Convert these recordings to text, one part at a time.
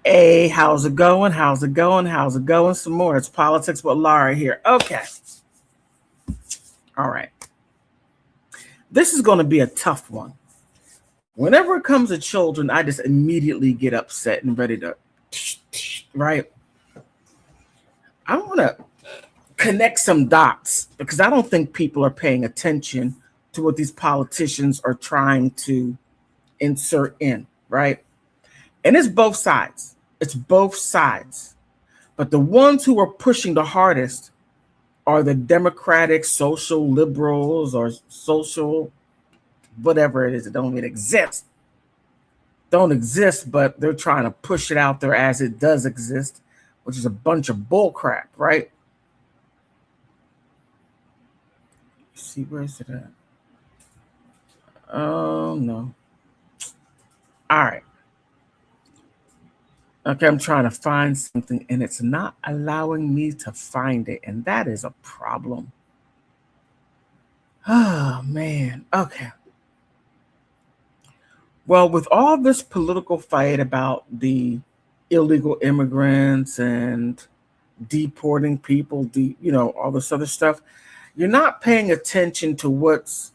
Hey, how's it going? How's it going? How's it going? Some more. It's Politics with Laura here. Okay. All right. This is going to be a tough one. Whenever it comes to children, I just immediately get upset and ready to, right? I want to connect some dots because I don't think people are paying attention to what these politicians are trying to insert in, right? And it's both sides. It's both sides. But the ones who are pushing the hardest are the democratic social liberals or social whatever it is. It don't even exist. Don't exist, but they're trying to push it out there as it does exist, which is a bunch of bull crap, right? Let's see, where's it at? Oh no. All right. Okay, I'm trying to find something and it's not allowing me to find it, and that is a problem. Oh man. Okay. Well, with all this political fight about the illegal immigrants and deporting people, all this other stuff, you're not paying attention to what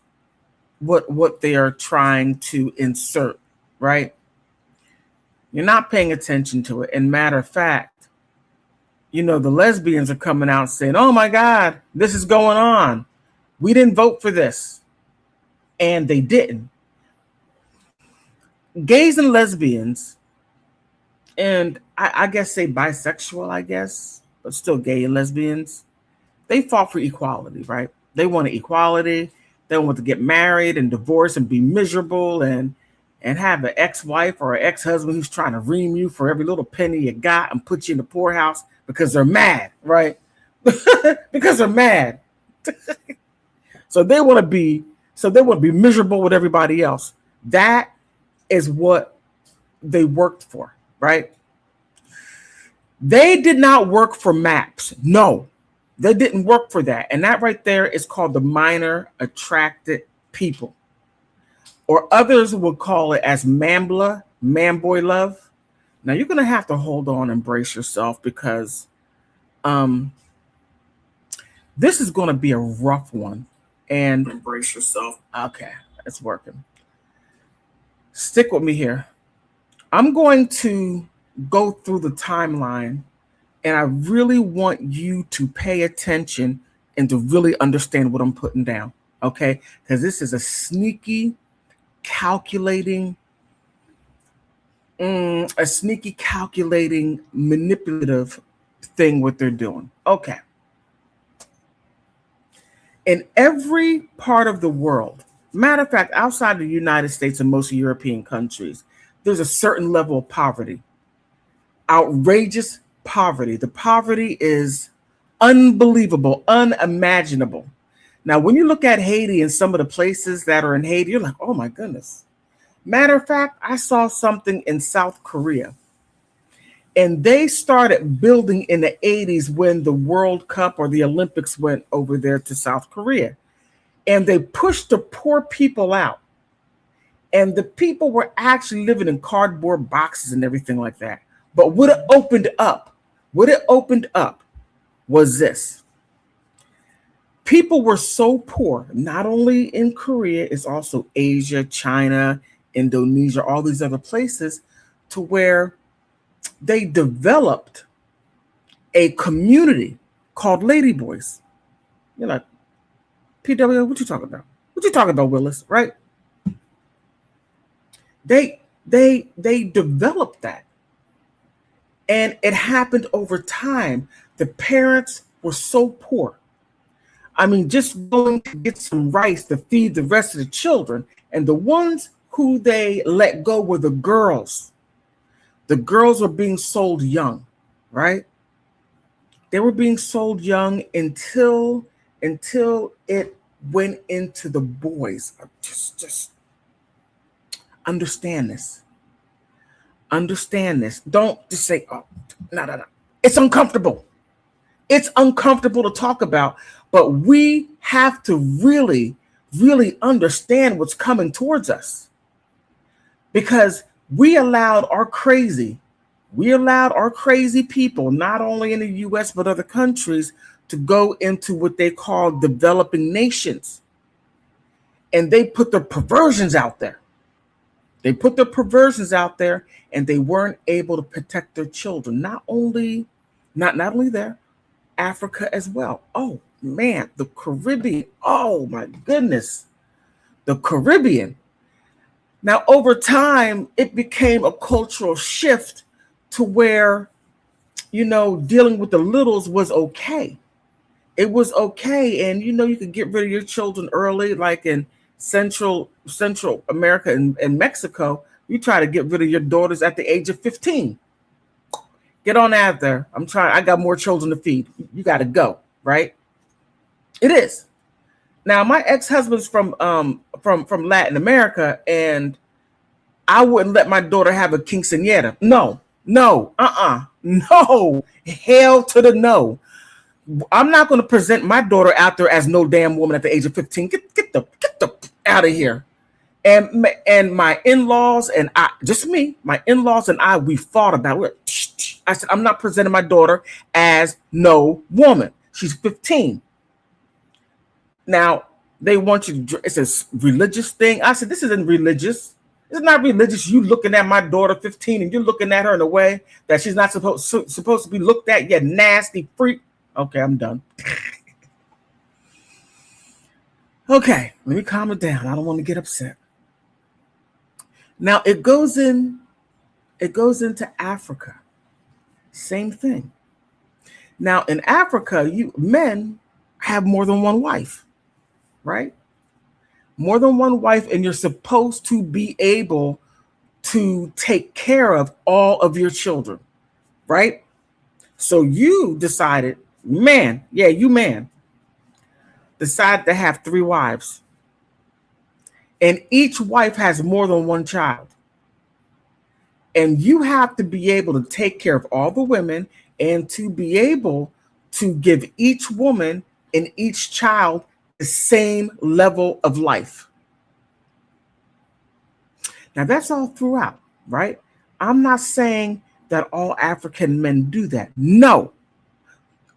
they are trying to insert, right? You're not paying attention to it. And matter of fact, the lesbians are coming out saying, "Oh my God, this is going on. We didn't vote for this." And they didn't. Gays and lesbians, and I guess say bisexual, I guess, but still gay and lesbians, they fought for equality, right? They wanted equality. They want to get married and divorce and be miserable and have an ex-wife or an ex-husband who's trying to ream you for every little penny you got and put you in the poorhouse because they're mad, right? Because they're mad. So they want to be miserable with everybody else. That is what they worked for, right? They did not work for maps. No, they didn't work for that. And that right there is called the minor attracted people. Or others would call it as mambla, man boy love. Now you're gonna have to hold on and brace yourself because this is gonna be a rough one. And brace yourself. Okay, it's working. Stick with me here. I'm going to go through the timeline, and I really want you to pay attention and to really understand what I'm putting down. Okay, because this is a sneaky calculating, manipulative thing what they're doing. Okay. In every part of the world, matter of fact, outside the United States and most European countries, there's a certain level of poverty. Outrageous poverty. The poverty is unbelievable, unimaginable. Now, when you look at Haiti and some of the places that are in Haiti, you're like, oh my goodness. Matter of fact, I saw something in South Korea. And they started building in the 80s when the World Cup or the Olympics went over there to South Korea. And they pushed the poor people out. And the people were actually living in cardboard boxes and everything like that. But what it opened up was this. People were so poor, not only in Korea, it's also Asia, China, Indonesia, all these other places, to where they developed a community called Ladyboys. You're like, PWL, what you talking about? What you talking about, Willis, right? They developed that. And it happened over time. The parents were so poor. I mean, just going to get some rice to feed the rest of the children. And the ones who they let go were the girls. The girls were being sold young, right? They were being sold young until it went into the boys. Just understand this. Understand this. Don't just say, oh, no. It's uncomfortable. It's uncomfortable to talk about, but we have to really, really understand what's coming towards us. Because we allowed our crazy We allowed our crazy people, not only in the US, but other countries, to go into what they call developing nations. And they put their perversions out there. They put their perversions out there, and they weren't able to protect their children. Not only there, Africa as well. Oh man, the Caribbean. Oh my goodness. The Caribbean. Now, over time, it became a cultural shift to where, dealing with the littles was okay. It was okay. And, you could get rid of your children early, like in Central America and Mexico. You try to get rid of your daughters at the age of 15. Get on out there. I got more children to feed. You got to go, right? It is. Now, my ex-husband's from Latin America, and I wouldn't let my daughter have a quinceañera. No, no, hell to the no. I'm not going to present my daughter out there as no damn woman at the age of 15. Get the out of here. And my in-laws and my in-laws and I, we fought about it. I said, I'm not presenting my daughter as no woman. She's 15. Now, they want you to, it's a religious thing. I said, this isn't religious. It's not religious. You looking at my daughter, 15, and you're looking at her in a way that she's not supposed to be looked at, you nasty freak. Okay, I'm done. Okay, let me calm it down. I don't want to get upset. Now, it goes into Africa. Same thing. Now, in Africa, men have more than one wife. Right? More than one wife, and you're supposed to be able to take care of all of your children, right? So you decided, decided to have 3 wives, and each wife has more than one child. And you have to be able to take care of all the women and to be able to give each woman and each child the same level of life. Now, that's all throughout, right? I'm not saying that all African men do that. No.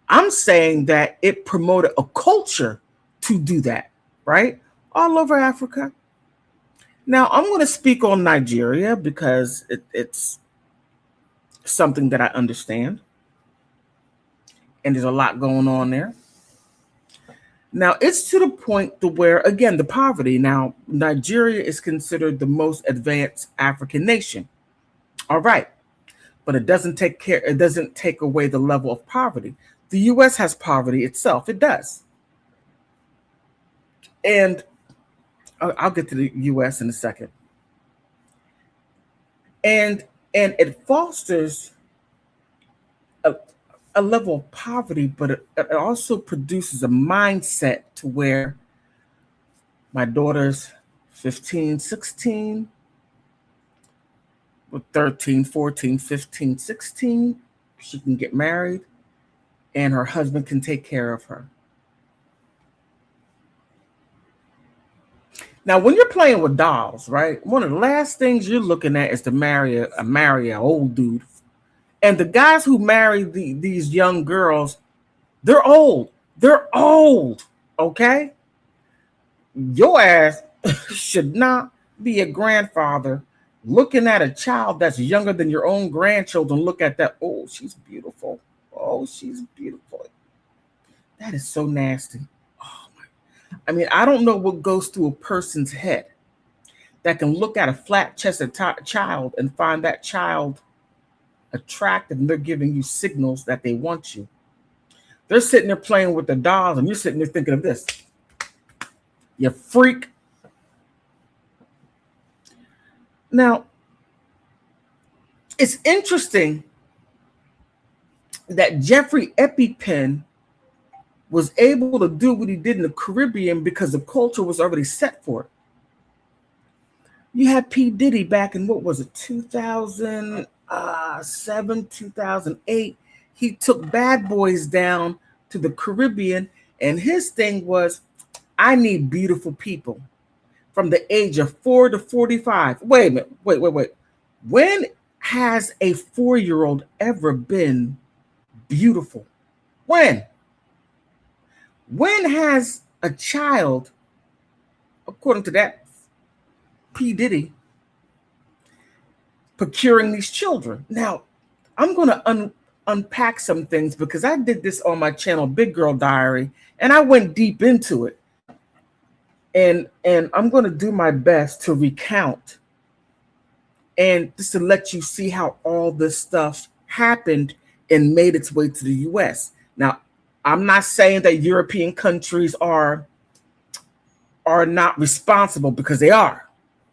I'm saying that it promoted a culture to do that, right? All over Africa. Now, I'm going to speak on Nigeria because it's something that I understand. And there's a lot going on there. Now, it's to the point to where, again, the poverty. Now, Nigeria is considered the most advanced African nation. All right. But it doesn't take away the level of poverty. The U.S. has poverty itself. It does. And I'll get to the U.S. in a second. And it fosters a level of poverty, but it also produces a mindset to where my daughter's 15, 16, with 13, 14, 15, 16, she can get married and her husband can take care of her. Now, when you're playing with dolls, right, one of the last things you're looking at is to marry an old dude. And the guys who marry these young girls, they're old. They're old, okay? Your ass should not be a grandfather looking at a child that's younger than your own grandchildren. Look at that. Oh, she's beautiful. Oh, she's beautiful. That is so nasty. Oh my. I mean, I don't know what goes through a person's head that can look at a flat-chested child and find that child attractive, and they're giving you signals that they want you. They're sitting there playing with the dolls, and you're sitting there thinking of this. You freak. Now, it's interesting that Jeffrey Epstein was able to do what he did in the Caribbean because the culture was already set for it. You had P. Diddy back in, 2007, 2008. He took Bad Boys down to the Caribbean, and his thing was, I need beautiful people from the age of 4 to 45. Wait a minute. Wait. has a 4-year-old ever been beautiful? When? When has a child, according to that P. Diddy, procuring these children? Now, I'm going to unpack some things because I did this on my channel, Big Girl Diary, and I went deep into it. And I'm going to do my best to recount and just to let you see how all this stuff happened and made its way to the US. Now, I'm not saying that European countries are not responsible, because they are.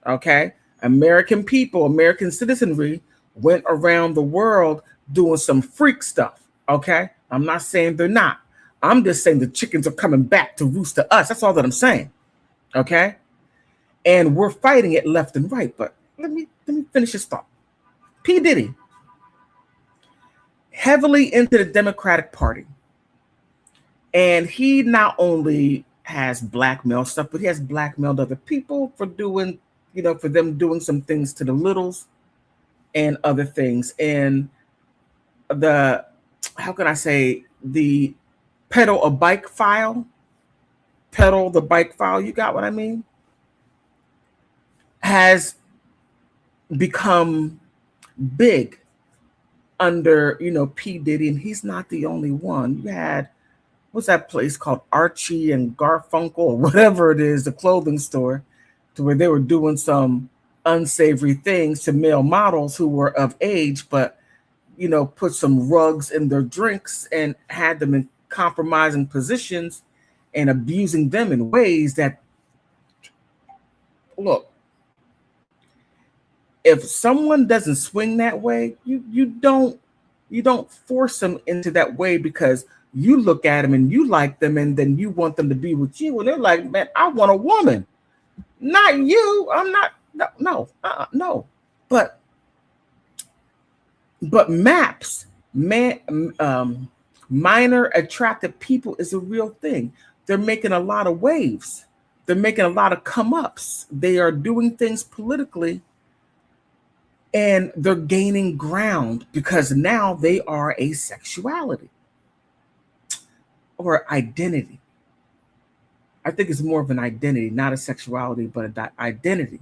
Okay? American people, American citizenry went around the world doing some freak stuff. Okay? I'm not saying they're not. I'm just saying the chickens are coming back to roost to us. That's all that I'm saying. Okay? And we're fighting it left and right. But let me finish this thought. P. Diddy, heavily into the Democratic Party. And he not only has blackmail stuff, but he has blackmailed other people for doing, for them doing some things to the littles and other things. And the, how can I say, the pedal the bike file, you got what I mean? Has become big under, P. Diddy, and he's not the only one. You had, what's that place called, Archie and Garfunkel or whatever it is, the clothing store, to where they were doing some unsavory things to male models who were of age, but put some rugs in their drinks and had them in compromising positions and abusing them in ways that, look, if someone doesn't swing that way, you don't force them into that way because you look at them and you like them, and then you want them to be with you, and they're like, man, I want a woman, not you. I'm not, no. But MAPS, minor attractive people, is a real thing. They're making a lot of waves. They're making a lot of come-ups. They are doing things politically, and they're gaining ground because now they are a sexuality or identity. I think it's more of an identity, not a sexuality, but an identity.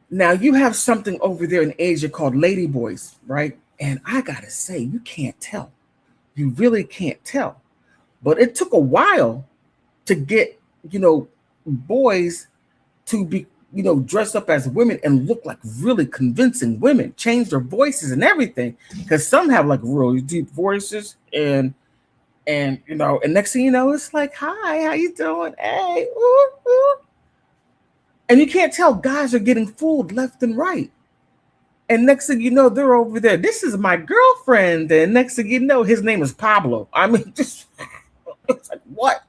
Now, you have something over there in Asia called ladyboys, right? And I gotta say, you can't tell. You really can't tell. But it took a while to get, boys to be, dressed up as women and look like really convincing women, change their voices and everything. Because some have like really deep voices, and next thing you know, it's like, hi, how you doing? Hey, ooh, ooh. And you can't tell, guys are getting fooled left and right. And next thing you know, they're over there. This is my girlfriend. And next thing you know, his name is Pablo. I mean, just, it's like, what?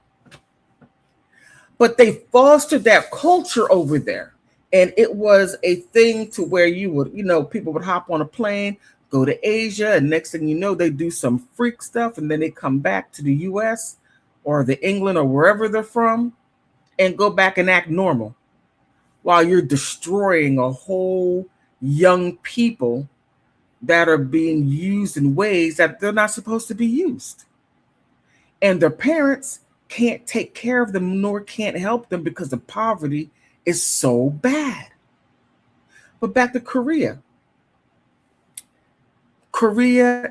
But they fostered that culture over there. And it was a thing to where you would, people would hop on a plane, go to Asia, and next thing you know, they do some freak stuff, and then they come back to the US or the England or wherever they're from and go back and act normal while you're destroying a whole young people that are being used in ways that they're not supposed to be used. And their parents can't take care of them nor can't help them because the poverty is so bad. But back to Korea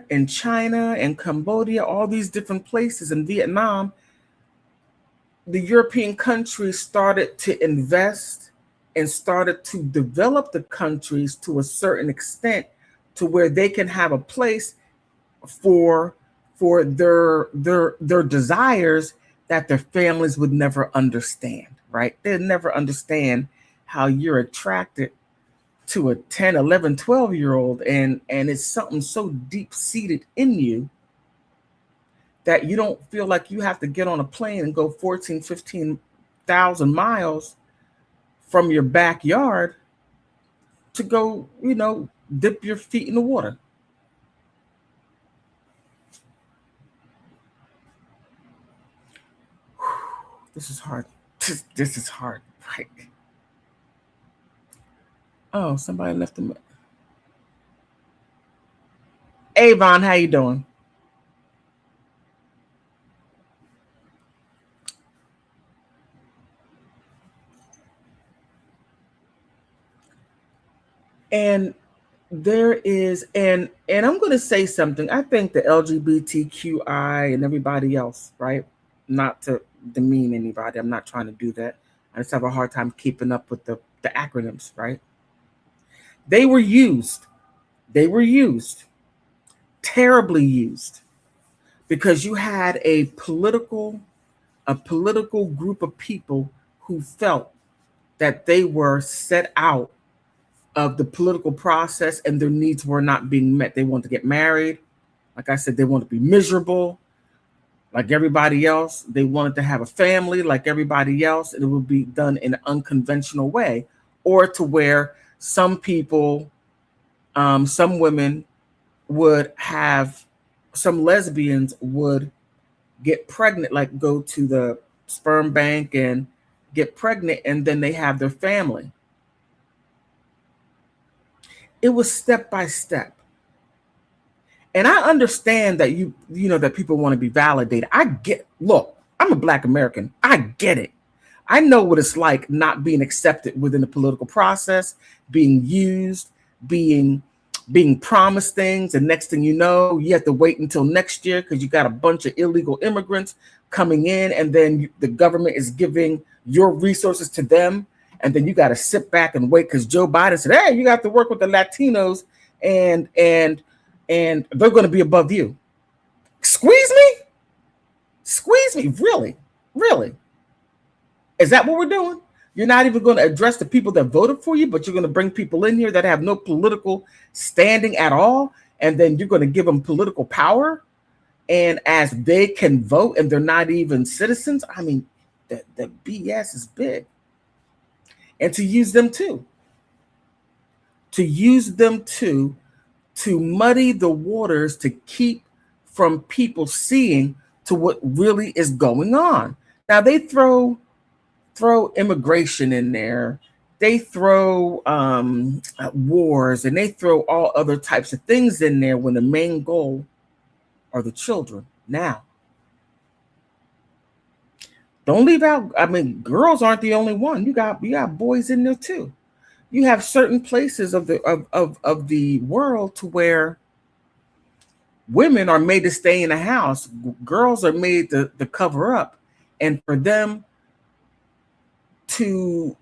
and China and Cambodia, all these different places, in Vietnam, the European countries started to invest and started to develop the countries to a certain extent to where they can have a place for their desires that their families would never understand, right? They'd never understand how you're attracted to a 10, 11, 12-year-old, and it's something so deep-seated in you that you don't feel like you have to get on a plane and go 14, 15,000 miles from your backyard to go, dip your feet in the water. This is hard. This is hard, right? Oh, somebody left him. Avon, how you doing? And there is, and I'm going to say something. I think the LGBTQI and everybody else, right? Not to demean anybody. I'm not trying to do that. I just have a hard time keeping up with the acronyms, right? They were used. They were used, terribly used, because you had a political group of people who felt that they were set out of the political process and their needs were not being met. They wanted to get married. Like I said, they wanted to be miserable like everybody else. They wanted to have a family like everybody else, and it would be done in an unconventional way, or to where some people, some women would have, some lesbians would get pregnant, like go to the sperm bank and get pregnant, and then they have their family. It was step by step. And I understand that that people want to be validated. Look, I'm a Black American. I get it. I know what it's like not being accepted within the political process, being used, being promised things, and next thing you know, you have to wait until next year because you got a bunch of illegal immigrants coming in, and then the government is giving your resources to them, and then you got to sit back and wait because Joe Biden said, "Hey, you got to work with the Latinos, and they're going to be above you." Squeeze me, squeeze me, really, really. Is that what we're doing? You're not even going to address the people that voted for you, but you're going to bring people in here that have no political standing at all, and then you're going to give them political power. And as they can vote, and they're not even citizens. I mean, the BS is big. And to use them too, to muddy the waters, to keep from people seeing to what really is going on. Now they throw immigration in there, they throw wars, and they throw all other types of things in there when the main goal are the children. Now, don't leave out, I mean, girls aren't the only one. You got boys in there too. You have certain places of the world to where women are made to stay in the house, girls are made to cover up, and for them to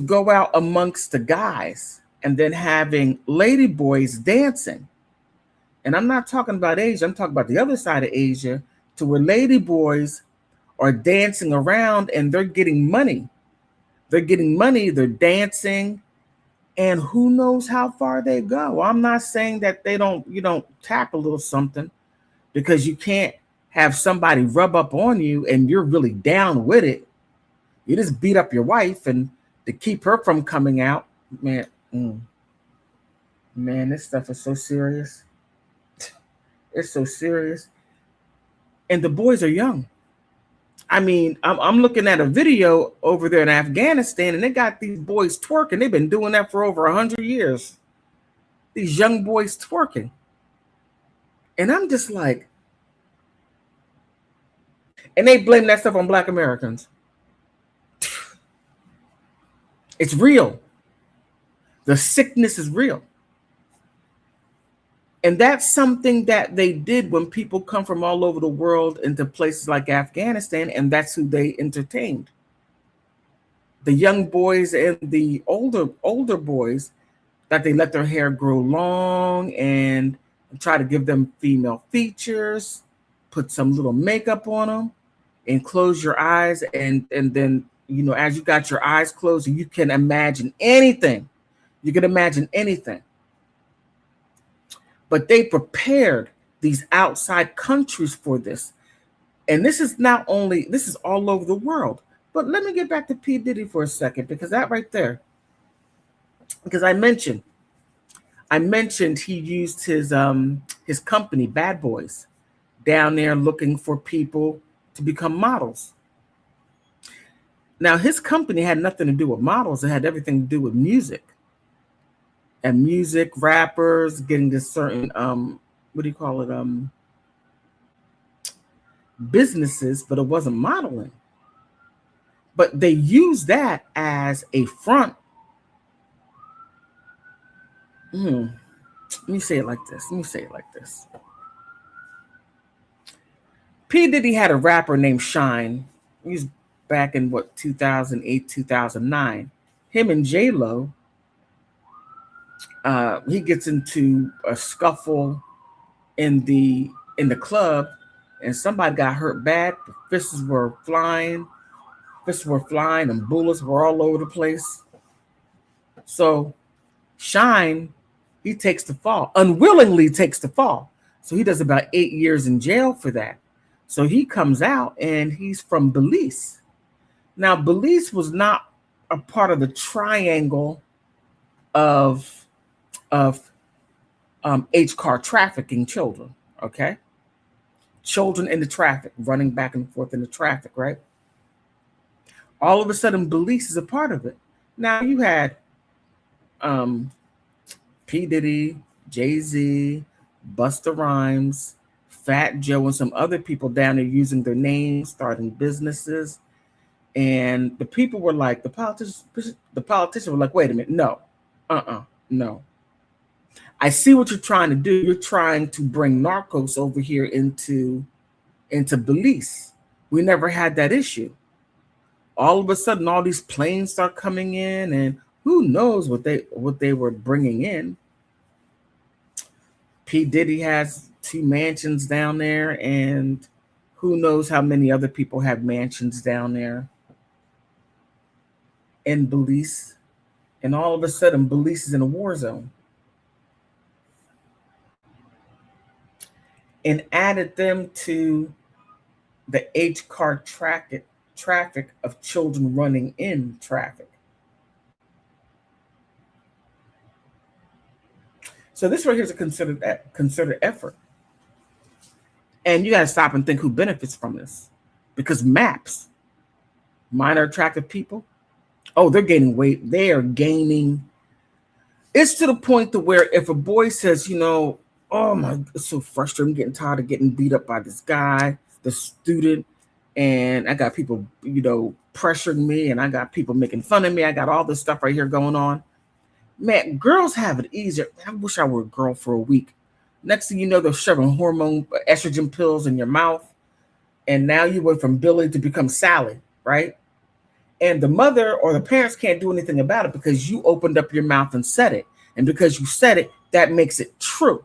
go out amongst the guys, and then having lady boys dancing. And I'm not talking about Asia, I'm talking about the other side of Asia, to where lady boys are dancing around and they're getting money. They're dancing, and who knows how far they go. I'm not saying that you don't tap a little something, because you can't have somebody rub up on you and you're really down with it. You just beat up your wife and to keep her from coming out. Man, man, this stuff is so serious. It's so serious. And the boys are young. I mean, I'm looking at a video over there in Afghanistan, and they got these boys twerking. They've been doing that for over 100 years. These young boys twerking. And I'm just like, and they blame that stuff on Black Americans. It's real. The sickness is real. And that's something that they did when people come from all over the world into places like Afghanistan, and that's who they entertained. The young boys and the older boys, that they let their hair grow long and try to give them female features, put some little makeup on them, and close your eyes, and then as you got your eyes closed, you can imagine anything. You can imagine anything. But they prepared these outside countries for this. And this is all over the world. But let me get back to P. Diddy for a second, because that right there, because I mentioned he used his company, Bad Boys, down there looking for people to become models. Now, his company had nothing to do with models. It had everything to do with music. And music, rappers, getting to certain, what do you call it? Businesses, but it wasn't modeling. But they used that as a front. Let me say it like this. P. Diddy had a rapper named Shine. He's back in 2008, 2009. Him and J-Lo, he gets into a scuffle in the club, and somebody got hurt bad. The fists were flying, and bullets were all over the place. So Shine, he takes the fall, unwillingly takes the fall. So he does about 8 years in jail for that. So he comes out, and he's from Belize. Now, Belize was not a part of the triangle of H-car trafficking children, okay? Children in the traffic, running back and forth in the traffic, right? All of a sudden, Belize is a part of it. Now, you had P. Diddy, Jay-Z, Busta Rhymes, Fat Joe, and some other people down there using their names, starting businesses. And the people were like, the politicians were like, wait a minute, no, no. I see what you're trying to do. You're trying to bring narcos over here into Belize. We never had that issue. All of a sudden, all these planes start coming in, and who knows what they were bringing in. P. Diddy has 2 mansions down there, and who knows how many other people have mansions down there in Belize. And all of a sudden, Belize is in a war zone. And added them to the H-car traffic of children running in traffic. So this right here is a considered effort. And you got to stop and think who benefits from this. Because MAPS, minor attractive people, they're gaining weight. They are gaining. It's to the point to where if a boy says, oh my, it's so frustrating, I'm getting tired of getting beat up by this guy, the student, and I got people, pressuring me, and I got people making fun of me. I got all this stuff right here going on. Man, girls have it easier. I wish I were a girl for a week. Next thing you know, they're shoving estrogen pills in your mouth, and now you went from Billy to become Sally, right? And the mother or the parents can't do anything about it because you opened up your mouth and said it. And because you said it, that makes it true.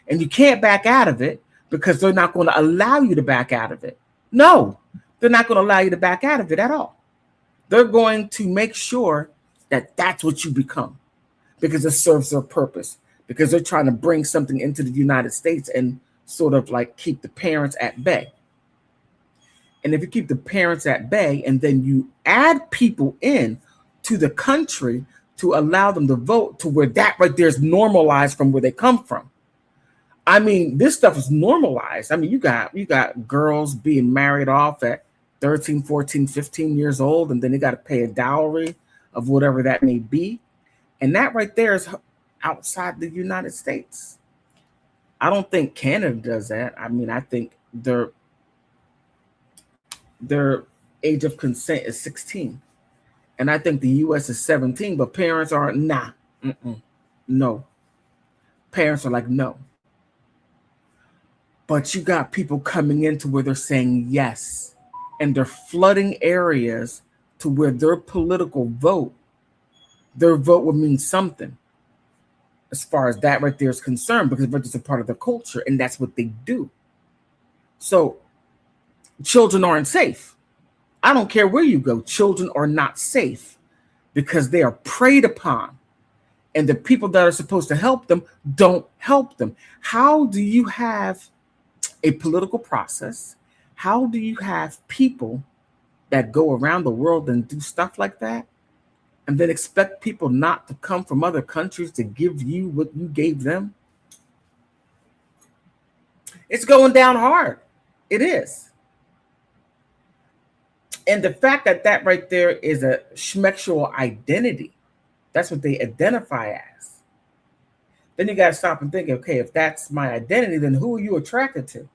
And you can't back out of it because they're not going to allow you to back out of it. No, they're not going to allow you to back out of it at all. They're going to make sure that that's what you become because it serves their purpose, because they're trying to bring something into the United States and sort of like keep the parents at bay. And if you keep the parents at bay and then you add people in to the country to allow them to vote, to where that right there is normalized from where they come from. I mean, this stuff is normalized. I mean, you got girls being married off at 13, 14, 15 years old, and then they got to pay a dowry of whatever that may be. And that right there is outside the United States. I don't think Canada does that. I mean, I think their age of consent is 16. And I think the US is 17, but parents are no. Parents are like, no. But you got people coming into where they're saying yes, and they're flooding areas to where their political vote, their vote would mean something as far as that right there is concerned, because it's just a part of their culture, and that's what they do. So children aren't safe. I don't care where you go. Children are not safe because they are preyed upon, and the people that are supposed to help them don't help them. How do you have a political process? How do you have people that go around the world and do stuff like that, and then expect people not to come from other countries to give you what you gave them? It's going down hard. It is. And the fact that that right there is a schmexual identity, that's what they identify as. Then you got to stop and think, okay, if that's my identity, then who are you attracted to?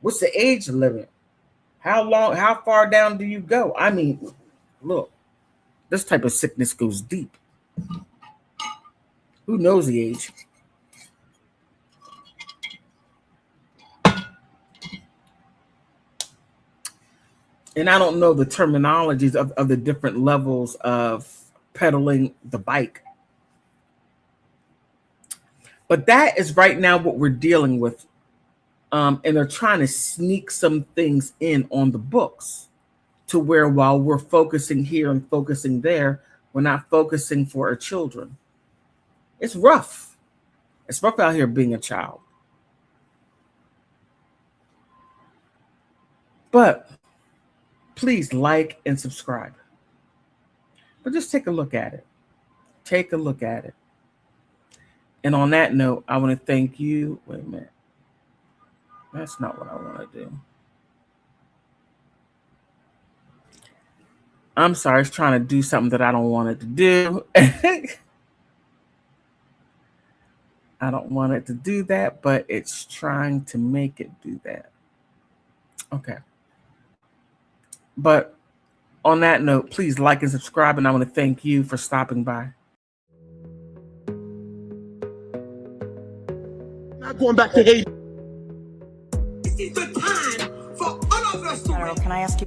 What's the age limit? How far down do you go? I mean, look, this type of sickness goes deep. Who knows the age? And I don't know the terminologies of the different levels of pedaling the bike. But that is right now what we're dealing with. And they're trying to sneak some things in on the books to where while we're focusing here and focusing there, we're not focusing for our children. It's rough. It's rough out here being a child. But please like and subscribe. But just take a look at it. Take a look at it. And on that note, I want to thank you. Wait a minute. That's not what I want to do. I'm sorry. It's trying to do something that I don't want it to do. I don't want it to do that, but it's trying to make it do that. Okay. But on that note, please like and subscribe. And I want to thank you for stopping by. Not going back to Haiti. This is the time for all of us to General, can I ask you?